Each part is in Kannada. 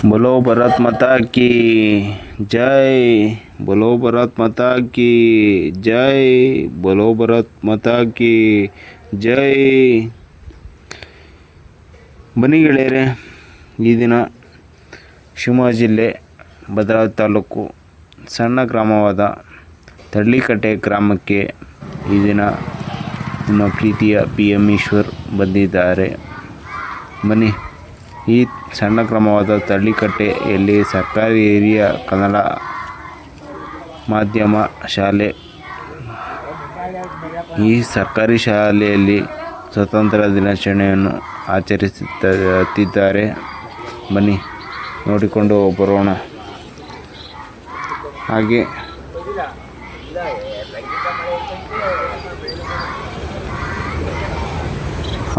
बोलो भारत माता की जय। बोलो भारत माता की जय। बोलो भारत माता की ಜೈ. ಬನ್ನಿ ಗೆಳೆಯರೆ, ಈ ದಿನ ಶಿವಮೊಗ್ಗ ಜಿಲ್ಲೆ ಭದ್ರಾವತಿ ತಾಲೂಕು ಸಣ್ಣ ಗ್ರಾಮವಾದ ತಡ್ಲಿಕಟ್ಟೆ ಗ್ರಾಮಕ್ಕೆ ಈ ದಿನ ನಿಮ್ಮ ಪ್ರೀತಿಯ PM ಈಶ್ವರ್ ಬಂದಿದ್ದಾರೆ. ಬನ್ನಿ, ಈ ಸಣ್ಣ ಗ್ರಾಮವಾದ ತಡ್ಲಿಕಟ್ಟೆಯಲ್ಲಿ ಸರ್ಕಾರಿ ಹಿರಿಯ ಕನ್ನಡ ಮಾಧ್ಯಮ ಶಾಲೆ. ಈ ಸರ್ಕಾರಿ ಶಾಲೆಯಲ್ಲಿ ಸ್ವಾತಂತ್ರ್ಯ ದಿನಾಚರಣೆಯನ್ನು ಆಚರಿಸುತ್ತಿದ್ದಾರೆ. ಬನ್ನಿ ನೋಡಿಕೊಂಡು ಬರೋಣ. ಹಾಗೆ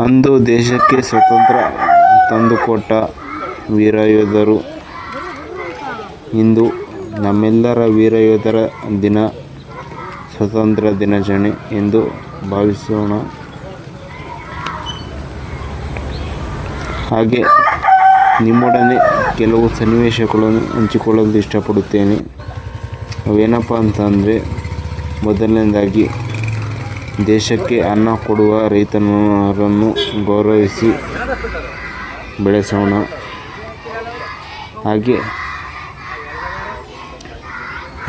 ಅಂದು ದೇಶಕ್ಕೆ ಸ್ವಾತಂತ್ರ್ಯ ತಂದುಕೊಟ್ಟ ವೀರಯೋಧರು. ಇಂದು ನಮ್ಮೆಲ್ಲರ ವೀರಯೋಧರ ದಿನ, ಸ್ವಾತಂತ್ರ್ಯ ದಿನಾಚರಣೆ ಎಂದು ಭಾವಿಸೋಣ. ಹಾಗೆ ನಿಮ್ಮೊಡನೆ ಕೆಲವು ಸನ್ನಿವೇಶಗಳನ್ನು ಹಂಚಿಕೊಳ್ಳಲು ಇಷ್ಟಪಡುತ್ತೇನೆ. ಅವೇನಪ್ಪ ಅಂತಂದರೆ, ಮೊದಲನೇದಾಗಿ ದೇಶಕ್ಕೆ ಅನ್ನ ಕೊಡುವ ರೈತನನ್ನು ಗೌರವಿಸಿ ಬೆಳೆಸೋಣ. ಹಾಗೆ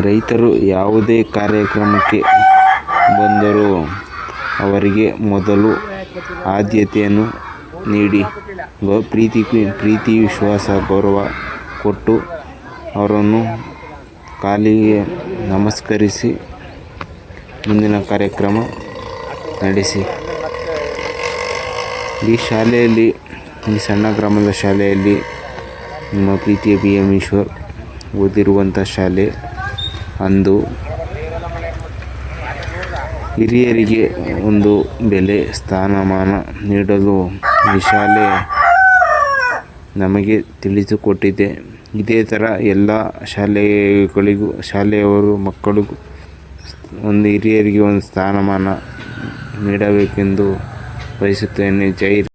ರೈತರು ಯಾವುದೇ ಕಾರ್ಯಕ್ರಮಕ್ಕೆ ಬಂದರೂ ಅವರಿಗೆ ಮೊದಲು ಆದ್ಯತೆಯನ್ನು ನೀಡಿ ಪ್ರೀತಿ ವಿಶ್ವಾಸ ಗೌರವ ಕೊಟ್ಟು ಅವರನ್ನು ಕಾಲಿಗೆ ನಮಸ್ಕರಿಸಿ ಮುಂದಿನ ಕಾರ್ಯಕ್ರಮ ನಡೆಸಿ. ಈ ಶಾಲೆಯಲ್ಲಿ, ಈ ಸಣ್ಣ ಗ್ರಾಮದ ಶಾಲೆಯಲ್ಲಿ ನಿಮ್ಮ ಪ್ರೀತಿಯ PM ಈಶ್ವರ್ ಓದಿರುವಂಥ ಶಾಲೆ. ಅಂದು ಹಿರಿಯರಿಗೆ ಒಂದು ಬೆಲೆ ಸ್ಥಾನಮಾನ ನೀಡಲು ಈ ಶಾಲೆ ನಮಗೆ ತಿಳಿಸಿಕೊಟ್ಟಿದೆ. ಇದೇ ಥರ ಎಲ್ಲ ಶಾಲೆಗಳಿಗೂ, ಶಾಲೆಯವರು ಮಕ್ಕಳಿಗೂ ಒಂದು ಹಿರಿಯರಿಗೆ ಒಂದು ಸ್ಥಾನಮಾನ ನೀಡಬೇಕೆಂದು ಬಯಸುತ್ತೇನೆ. ಜೈ.